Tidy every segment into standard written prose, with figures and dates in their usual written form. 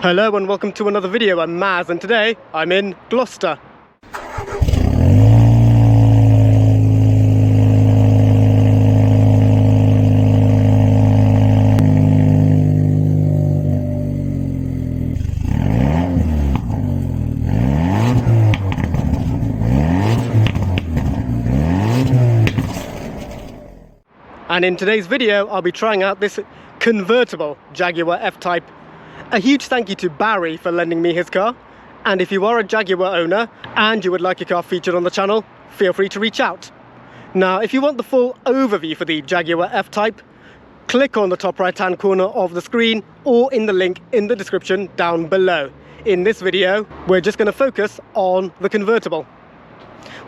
Hello and welcome to another video. I'm Maz and today I'm in Gloucester. And in today's video I'll be trying out this convertible Jaguar F-Type. A huge thank you to Barry for lending me his car, and if you are a Jaguar owner and you would like your car featured on the channel, feel free to reach out. Now if you want the full overview for the Jaguar F-Type, click on the top right hand corner of the screen or in the link in the description down below. In this video we're just going to focus on the convertible,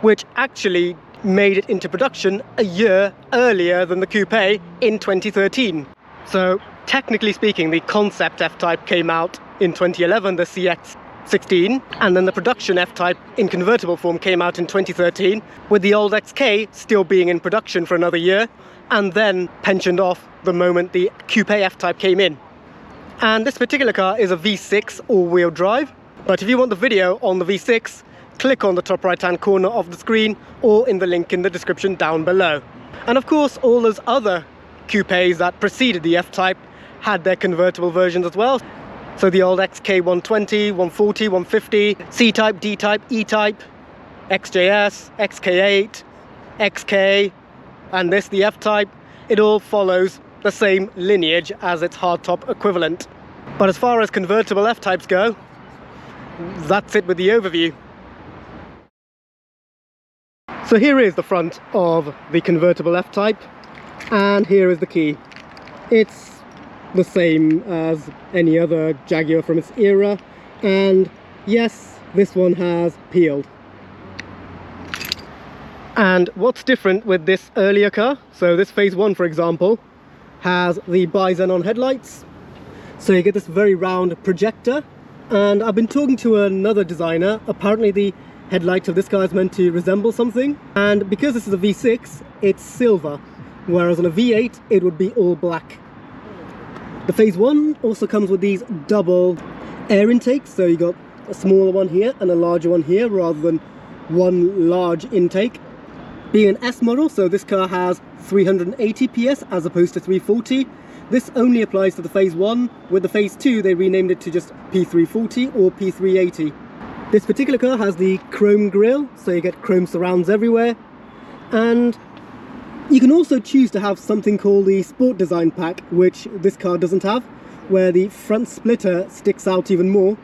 which actually made it into production a year earlier than the coupe in 2013. So technically speaking, the concept F-Type came out in 2011, the CX16, and then the production F-Type in convertible form came out in 2013, with the old XK still being in production for another year, and then pensioned off the moment the coupe F-Type came in. And this particular car is a V6 all-wheel drive, but if you want the video on the V6, click on the top right hand corner of the screen or in the link in the description down below. And of course all those other coupes that preceded the F-Type had their convertible versions as well. So the old XK120, 140, 150, C-Type, D-Type, E-Type, XJS, XK8, XK, and this, the F-Type, it all follows the same lineage as its hardtop equivalent. But as far as convertible F-Types go, that's it with the overview. So here is the front of the convertible F-Type, and here is the key. It's the same as any other Jaguar from its era, and yes, this one has peeled. And what's different with this earlier car, so this phase 1 for example, has the bi-xenon headlights, so you get this very round projector. And I've been talking to another designer, apparently the headlight of this car is meant to resemble something, and because this is a V6 it's silver, whereas on a V8 it would be all black. The phase 1 also comes with these double air intakes, so you got a smaller one here and a larger one here rather than one large intake. Being an S model, so this car has 380 PS as opposed to 340. This only applies to the phase 1. With the phase 2 they renamed it to just P340 or P380. This particular car has the chrome grille, so you get chrome surrounds everywhere, and you can also choose to have something called the Sport Design Pack, which this car doesn't have, where the front splitter sticks out even more,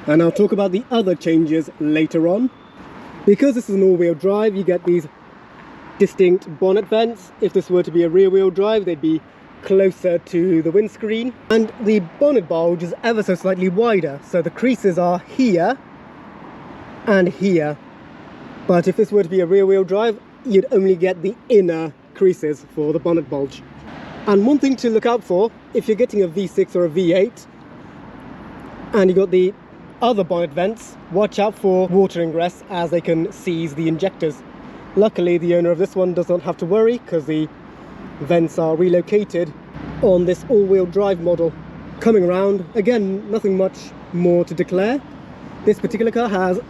and I'll talk about the other changes later on. Because this is an all-wheel drive, you get these distinct bonnet vents. If this were to be a rear-wheel drive, they'd be closer to the windscreen, and the bonnet bulge is ever so slightly wider, so the creases are here and here, but if this were to be a rear-wheel drive you'd only get the inner creases for the bonnet bulge. And one thing to look out for if you're getting a V6 or a V8 and you got the other bonnet vents, watch out for water ingress as they can seize the injectors. Luckily the owner of this one does not have to worry because the vents are relocated on this all-wheel drive model. Coming around, again, nothing much more to declare. This particular car has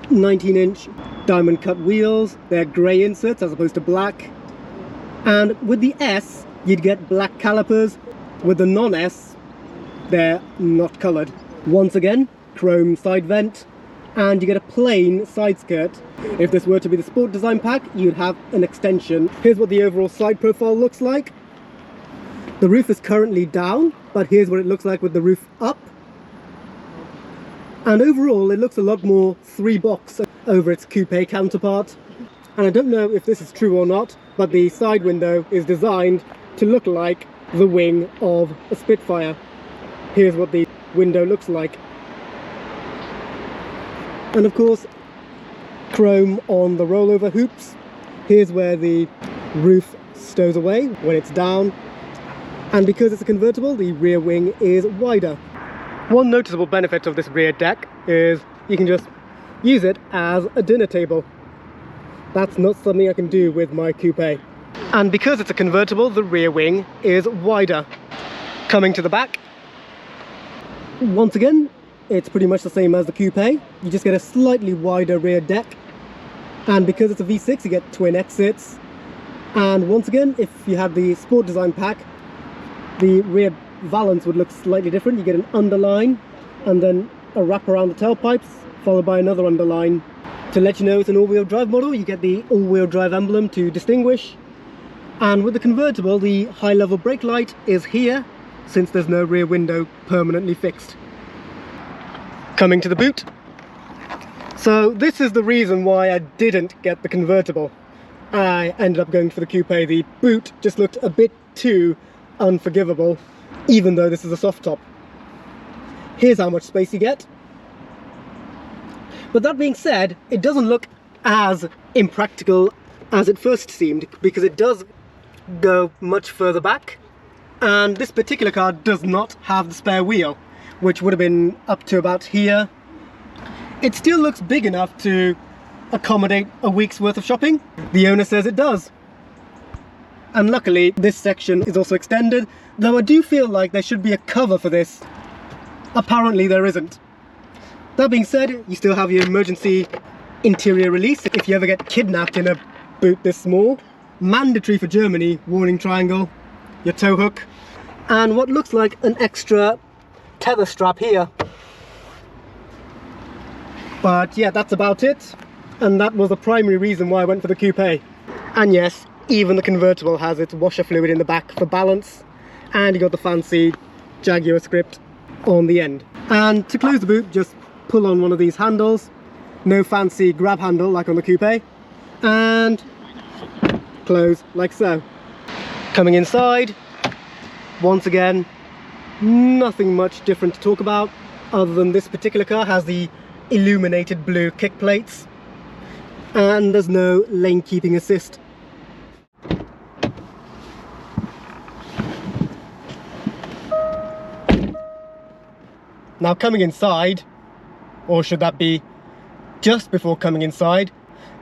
19-inch diamond cut wheels. They're grey inserts as opposed to black, and with the S you'd get black calipers. With the non-S they're not coloured. Once again, chrome side vent, and you get a plain side skirt. If this were to be the Sport Design Pack you'd have an extension. Here's what the overall side profile looks like. The roof is currently down, but here's what it looks like with the roof up. And overall it looks a lot more 3-box over its coupe counterpart. And I don't know if this is true or not, but the side window is designed to look like the wing of a Spitfire. Here's what the window looks like. And of course, chrome on the rollover hoops. Here's where the roof stows away when it's down. And because it's a convertible, the rear wing is wider. One noticeable benefit of this rear deck is you can just use it as a dinner table. That's not something I can do with my coupe. And because it's a convertible, the rear wing is wider. Coming to the back, once again, it's pretty much the same as the coupe. You just get a slightly wider rear deck, and because it's a V6 you get twin exits. And once again, if you had the Sport Design pack, the rear valance would look slightly different. You get an underline and then a wrap around the tailpipes, followed by another underline. To let you know it's an all-wheel drive model, you get the all-wheel drive emblem to distinguish. And with the convertible, the high-level brake light is here, since there's no rear window permanently fixed. Coming to the boot. So this is the reason why I didn't get the convertible. I ended up going for the coupe. The boot just looked a bit too unforgivable, even though this is a soft top. Here's how much space you get. But that being said, it doesn't look as impractical as it first seemed, because it does go much further back, and this particular car does not have the spare wheel, which would have been up to about here. It still looks big enough to accommodate a week's worth of shopping. The owner says it does. And luckily this section is also extended, though I do feel like there should be a cover for this. Apparently there isn't. That being said, you still have your emergency interior release if you ever get kidnapped in a boot this small. Mandatory for Germany warning triangle, your tow hook, and what looks like an extra tether strap here. But yeah, that's about it. And that was the primary reason why I went for the coupe. And yes, even the convertible has its washer fluid in the back for balance, and you got the fancy Jaguar script on the end. And to close the boot, just pull on one of these handles. No fancy grab handle like on the coupe, and close like so. Coming inside, once again, nothing much different to talk about, other than this particular car has the illuminated blue kick plates, and there's no lane keeping assist. Now coming inside, or should that be just before coming inside,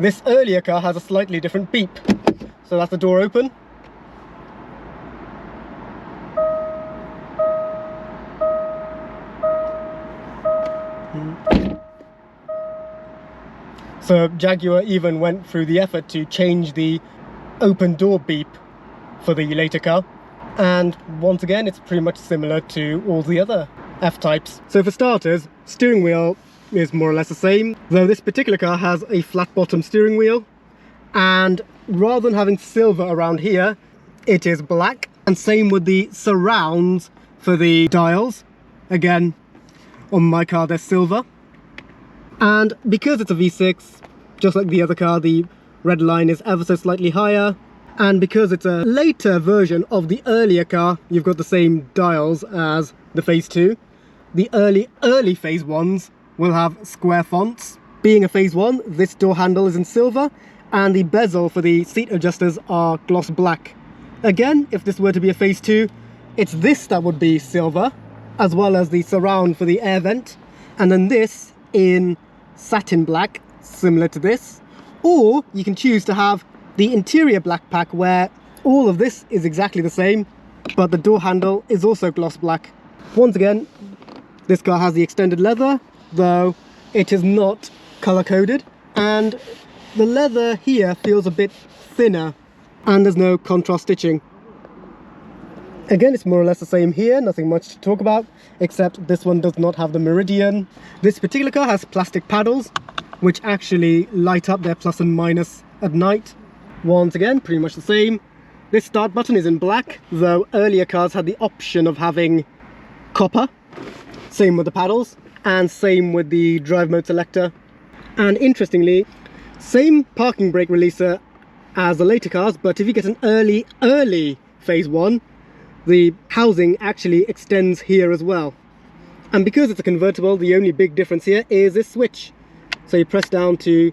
this earlier car has a slightly different beep. So that's the door open. So Jaguar even went through the effort to change the open door beep for the later car. And once again, it's pretty much similar to all the other F-types. So for starters, steering wheel is more or less the same, though this particular car has a flat bottom steering wheel, and rather than having silver around here, it is black. And same with the surrounds for the dials. Again, on my car they're silver. And because it's a V6, just like the other car, the red line is ever so slightly higher. And because it's a later version of the earlier car, you've got the same dials as the Phase 2. The early Phase 1s will have square fonts. Being a Phase 1, this door handle is in silver, and the bezel for the seat adjusters are gloss black. Again, if this were to be a Phase 2, it's this that would be silver, as well as the surround for the air vent, and then this in satin black, similar to this. Or you can choose to have the interior black pack, where all of this is exactly the same, but the door handle is also gloss black. Once again, this car has the extended leather, though it is not color coded, and the leather here feels a bit thinner, and there's no contrast stitching. Again, it's more or less the same here, nothing much to talk about, except this one does not have the meridian. This particular car has plastic paddles, which actually light up their plus and minus at night. Once again, pretty much the same. This start button is in black, though earlier cars had the option of having copper. Same with the paddles, and same with the drive mode selector. And interestingly, same parking brake releaser as the later cars, but if you get an early Phase 1, the housing actually extends here as well. And because it's a convertible, the only big difference here is this switch. So you press down to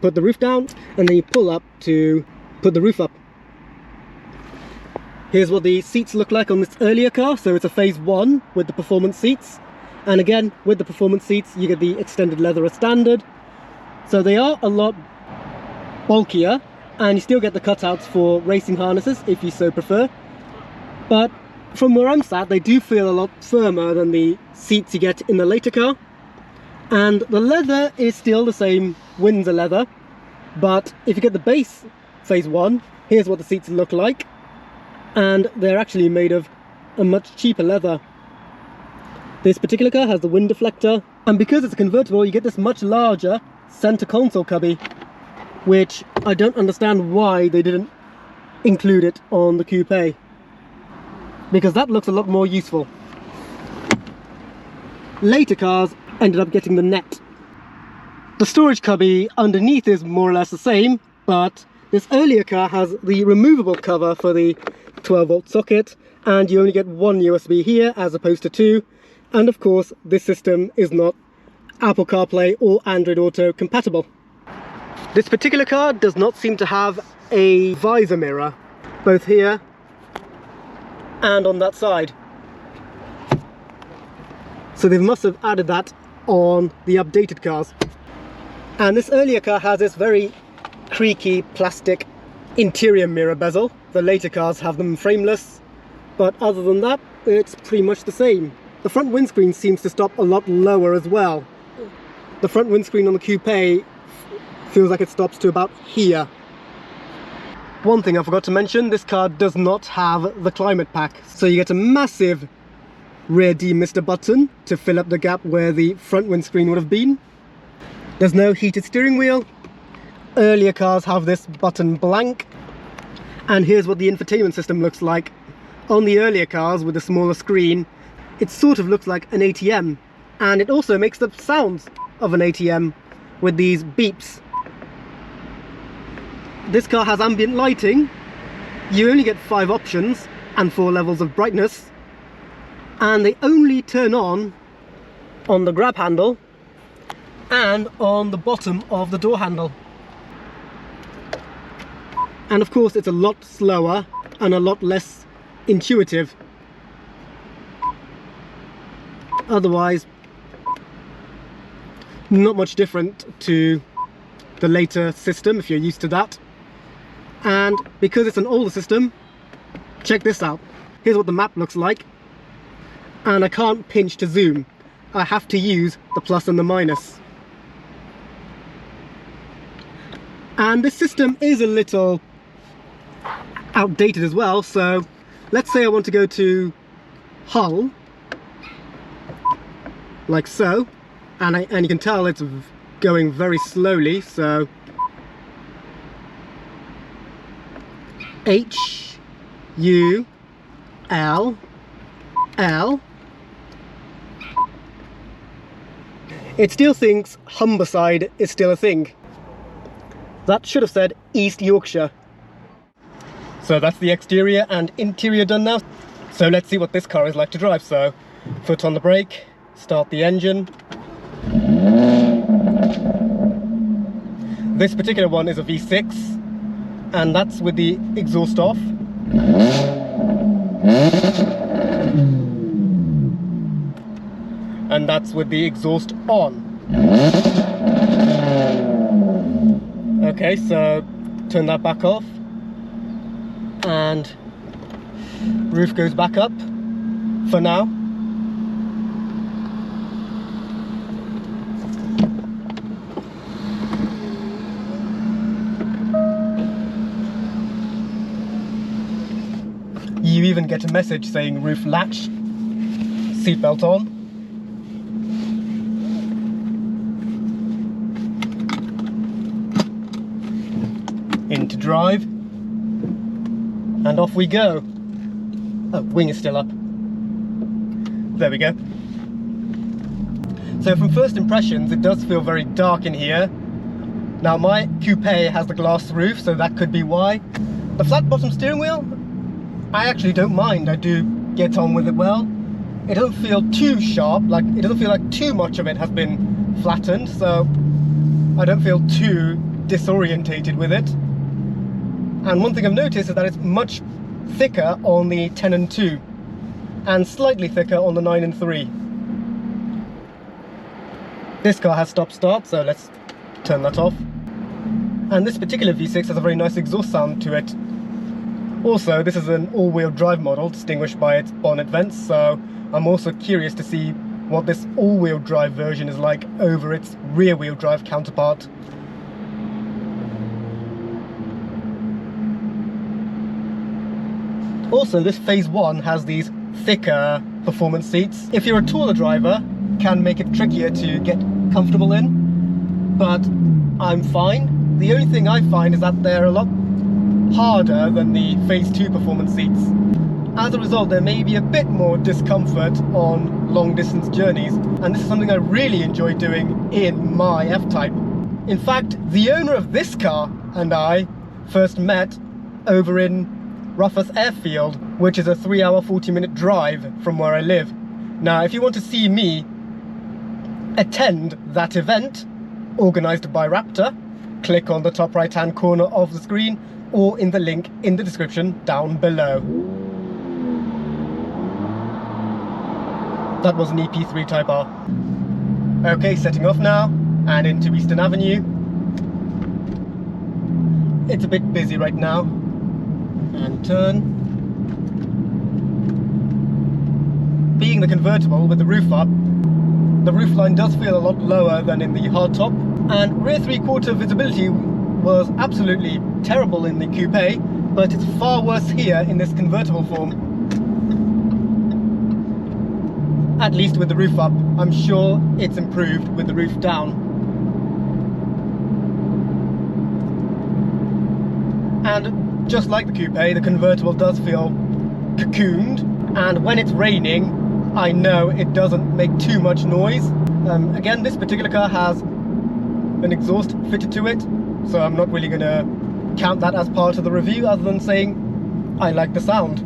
put the roof down, and then you pull up to put the roof up. Here's what the seats look like on this earlier car. So it's a Phase 1 with the performance seats. And again, with the performance seats, you get the extended leather as standard. So they are a lot bulkier, and you still get the cutouts for racing harnesses if you so prefer. But From where I'm sat, they do feel a lot firmer than the seats you get in the later car. And the leather is still the same Windsor leather, but if you get the base Phase 1, here's what the seats look like, and they're actually made of a much cheaper leather. This particular car has the wind deflector, and because it's a convertible, you get this much larger center console cubby, which I don't understand why they didn't include it on the coupe, because that looks a lot more useful. Later cars ended up getting the net. The storage cubby underneath is more or less the same, but this earlier car has the removable cover for the 12-volt socket, and you only get one USB here as opposed to two. And of course, this system is not Apple CarPlay or Android Auto compatible. This particular car does not seem to have a visor mirror, both here and on that side. So they must have added that on the updated cars. And this earlier car has this very creaky plastic interior mirror bezel. The later cars have them frameless, but other than that, it's pretty much the same. The front windscreen seems to stop a lot lower as well. The front windscreen on the coupe feels like it stops to about here. One thing I forgot to mention, this car does not have the climate pack, so you get a massive rear demister button to fill up the gap where the front windscreen would have been. There's no heated steering wheel. Earlier cars have this button blank. And here's what the infotainment system looks like. On the earlier cars with the smaller screen, it sort of looks like an ATM, and it also makes the sounds of an ATM with these beeps. This car has ambient lighting. You only get 5 options and 4 levels of brightness, and they only turn on the grab handle and on the bottom of the door handle. And of course it's a lot slower and a lot less intuitive. Otherwise, not much different to the later system if you're used to that. And because it's an older system, check this out. Here's what the map looks like. And I can't pinch to zoom. I have to use the plus and the minus. And this system is a little outdated as well. So let's say I want to go to Hull, like so, and you can tell it's going very slowly. So H U L L. It still thinks Humberside is still a thing. That should have said East Yorkshire. So that's the exterior and interior done now. So let's see what this car is like to drive. So foot on the brake, start the engine. This particular one is a V6, and that's with the exhaust off. And that's with the exhaust on. Okay, so turn that back off, and roof goes back up for now. You even get a message saying roof latch, seatbelt on. Into drive, and off we go. Oh, wing is still up. There we go. So from first impressions, it does feel very dark in here. Now my coupe has the glass roof, so that could be why. The flat bottom steering wheel, I actually don't mind. I do get on with it well. It doesn't feel too sharp, like it doesn't feel like too much of it has been flattened, so I don't feel too disorientated with it. And one thing I've noticed is that it's much thicker on the 10 and 2 and slightly thicker on the 9 and 3. This car has stop start, so let's turn that off. And this particular V6 has a very nice exhaust sound to it. Also, this is an all-wheel drive model distinguished by its bonnet vents, so I'm also curious to see what this all-wheel drive version is like over its rear-wheel drive counterpart. Also, this Phase 1 has these thicker performance seats. If you're a taller driver, can make it trickier to get comfortable in, but I'm fine. The only thing I find is that they're a lot harder than the Phase 2 performance seats. As a result, there may be a bit more discomfort on long distance journeys, and this is something I really enjoy doing in my F-Type. In fact, the owner of this car and I first met over in Roughus Airfield, which is a 3-hour 40-minute drive from where I live. Now, if you want to see me attend that event organised by Raptor, click on the top right hand corner of the screen or in the link in the description down below. That was an EP3 Type R. Okay, setting off now and into Eastern Avenue. It's a bit busy right now. And turn. Being the convertible with the roof up, the roofline does feel a lot lower than in the hardtop, and rear 3/4 visibility was absolutely terrible in the coupe, but it's far worse here in this convertible form. At least with the roof up. I'm sure it's improved with the roof down. And just like the coupe, the convertible does feel cocooned, and when it's raining, I know it doesn't make too much noise. Again, this particular car has an exhaust fitted to it, so I'm not really going to count that as part of the review, other than saying I like the sound.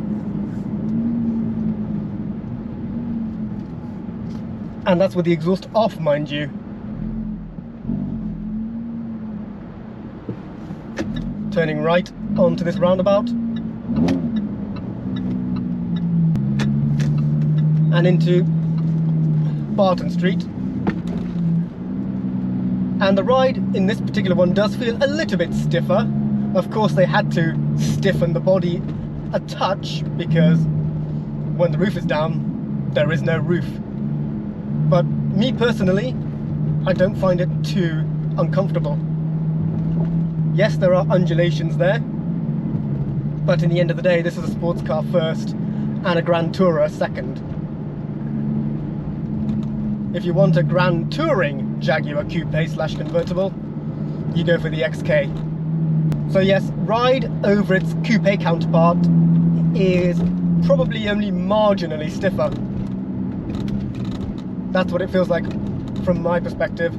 And that's with the exhaust off, mind you. Turning right onto this roundabout and into Barton Street, and the ride in this particular one does feel a little bit stiffer. Of course, they had to stiffen the body a touch because when the roof is down, there is no roof. But me personally, I don't find it too uncomfortable. Yes, there are undulations there, but in the end of the day, this is a sports car first and a Grand Tourer second. If you want a Grand Touring Jaguar coupe slash convertible, you go for the XK. So yes, ride over its coupe counterpart is probably only marginally stiffer. That's what it feels like from my perspective.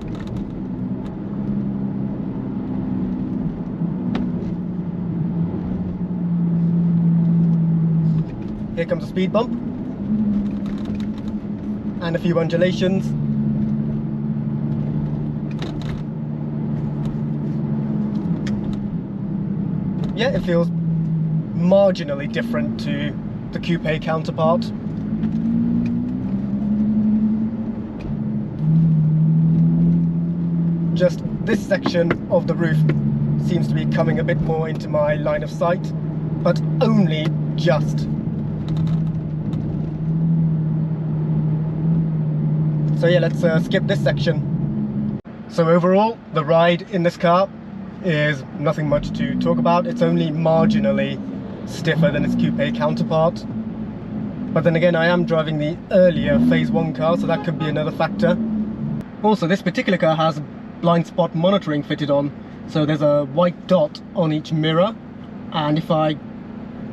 Here comes a speed bump and a few undulations. Yeah, it feels marginally different to the coupe counterpart. Just this section of the roof seems to be coming a bit more into my line of sight, but only just. So yeah, let's skip this section. So overall, the ride in this car is nothing much to talk about. It's only marginally stiffer than its coupe counterpart. But then again, I am driving the earlier Phase 1 car, so that could be another factor. Also, this particular car has blind spot monitoring fitted on, so there's a white dot on each mirror, and if I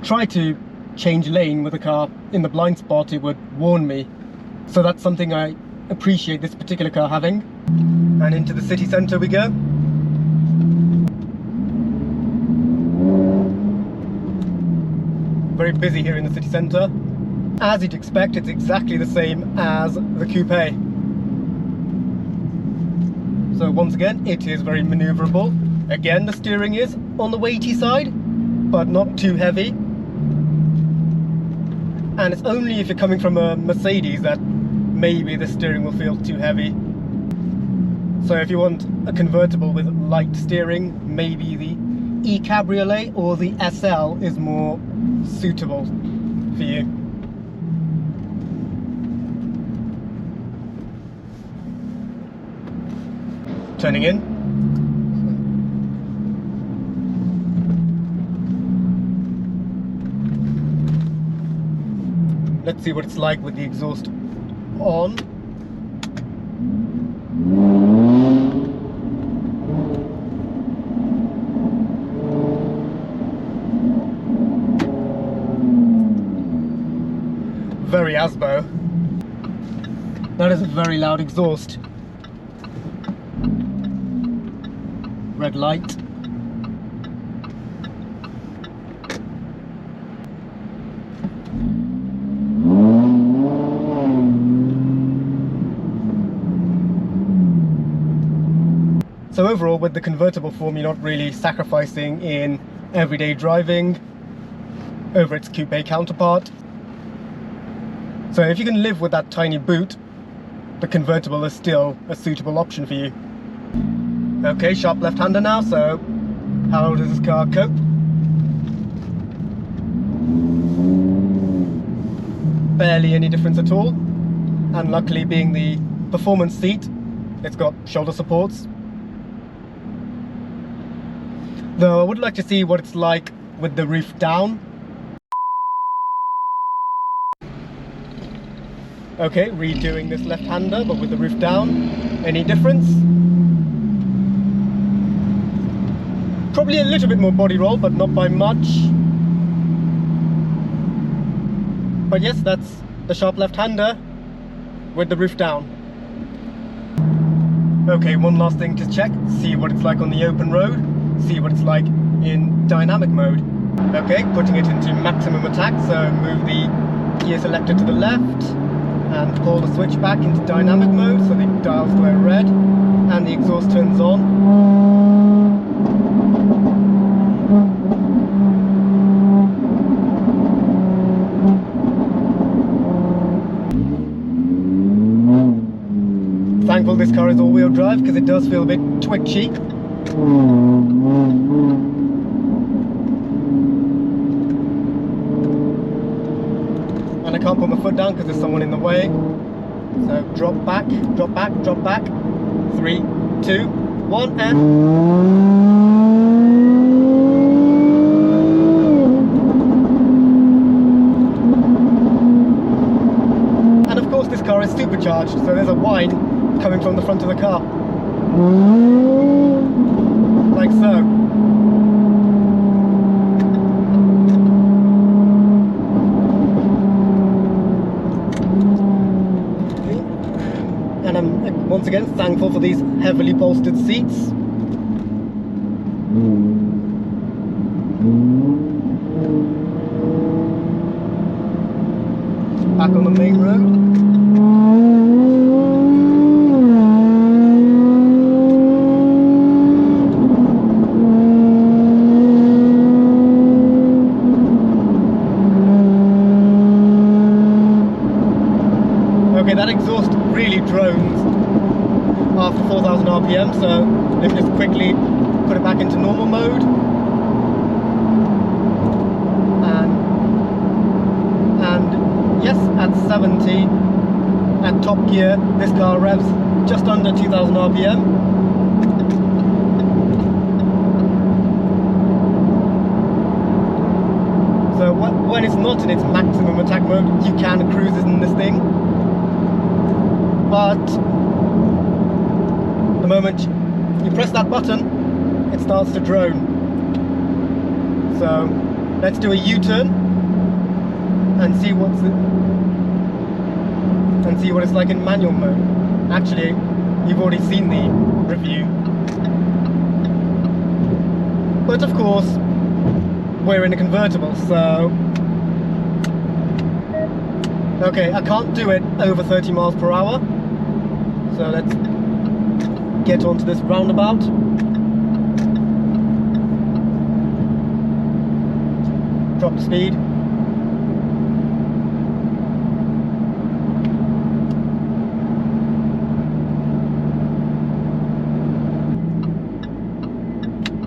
try to change lane with the car in the blind spot, it would warn me. So that's something I appreciate this particular car having. And into the city centre we go. Very busy here in the city centre. As you'd expect, it's exactly the same as the coupe. So once again, it is very manoeuvrable. Again, the steering is on the weighty side, but not too heavy. And it's only if you're coming from a Mercedes that maybe the steering will feel too heavy. So if you want a convertible with light steering, maybe the E Cabriolet or the SL is more suitable for you. Turning in. Let's see what it's like with the exhaust on. Very ASBO. That is a very loud exhaust. Red light. So overall, with the convertible form, you're not really sacrificing in everyday driving over its coupe counterpart. So if you can live with that tiny boot, the convertible is still a suitable option for you. Okay, sharp left-hander now, so how does this car cope? Barely any difference at all. And luckily, being the performance seat, it's got shoulder supports. Though I would like to see what it's like with the roof down. Okay, redoing this left-hander, but with the roof down. Any difference? Probably a little bit more body roll, but not by much. But yes, that's the sharp left-hander with the roof down. Okay, one last thing to check, see what it's like on the open road, see what it's like in dynamic mode. Okay, putting it into maximum attack, so move the gear selector to the left and pull the switch back into dynamic mode so the dials glow red and the exhaust turns on. Thankful this car is all-wheel drive because it does feel a bit twitchy. And I can't put my foot down because there's someone in the way. So drop back, drop back, drop back. 3, 2, 1 and of course this car is supercharged, so there's a whine coming from the front of the car. Like so. And I'm once again thankful for these heavily bolstered seats. Back on the main road. Okay, that exhaust really drones after 4,000 RPM, so let me just quickly put it back into normal mode. And yes, at 70, at top gear, this car revs just under 2,000 RPM. So when it's not in its maximum attack mode, you can cruise in this thing. But the moment you press that button, it starts to drone. So let's do a U-turn and see what it's like in manual mode. Actually, you've already seen the review. But of course, we're in a convertible, so okay, I can't do it over 30 miles per hour. So let's get onto this roundabout. Drop the speed.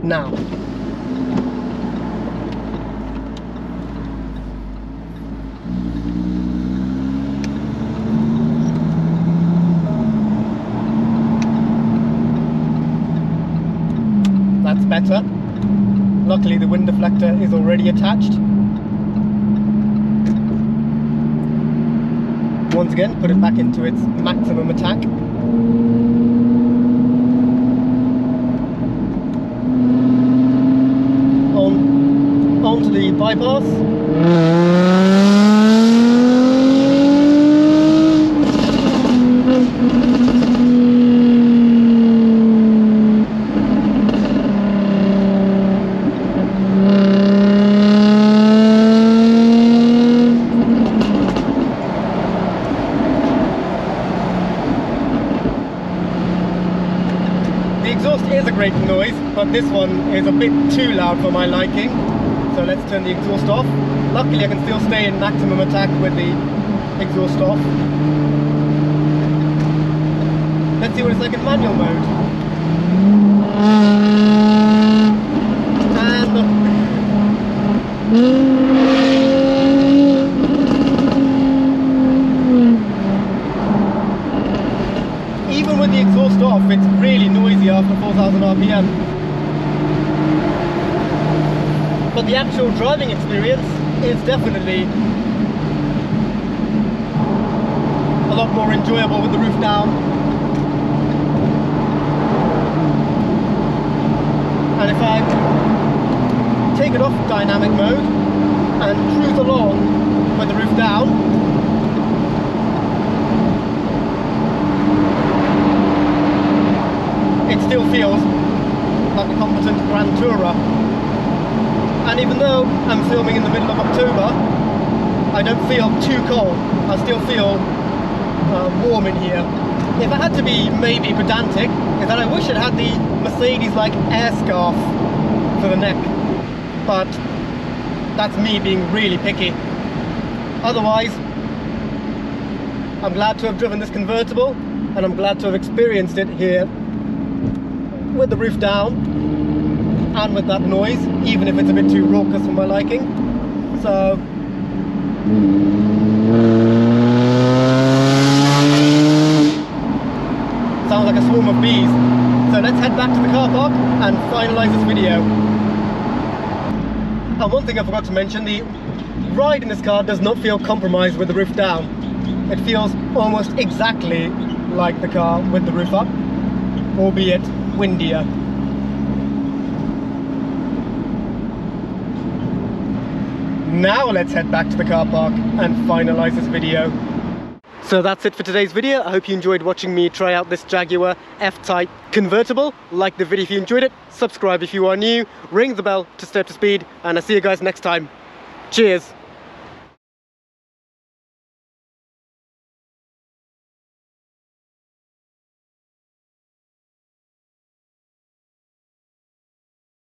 Now, better. Luckily the wind deflector is already attached. Once again, put it back into its maximum attack. Onto the bypass. The exhaust is a great noise, but this one is a bit too loud for my liking. So let's turn the exhaust off. Luckily I can still stay in maximum attack with the exhaust off. Let's see what it's like in manual mode. Even with the exhaust off, it's really noisy after 4,000 RPM. But the actual driving experience is definitely a lot more enjoyable with the roof down. And if I take it off dynamic mode and cruise along with the roof down, it still feels like a competent Grand Tourer. And even though I'm filming in the middle of October, I don't feel too cold. I still feel warm in here. If I had to be maybe pedantic, is that I wish it had the Mercedes-like air scarf for the neck. But that's me being really picky. Otherwise, I'm glad to have driven this convertible, and I'm glad to have experienced it here with the roof down and with that noise, even if it's a bit too raucous for my liking. So sounds like a swarm of bees. So let's head back to the car park and finalise this video. And one thing I forgot to mention, the ride in this car does not feel compromised with the roof down. It feels almost exactly like the car with the roof up, albeit windier. Now let's head back to the car park and finalise this video. So that's it for today's video. I hope you enjoyed watching me try out this Jaguar F-Type convertible. Like the video if you enjoyed it, subscribe if you are new, ring the bell to stay up to speed, and I'll see you guys next time. Cheers!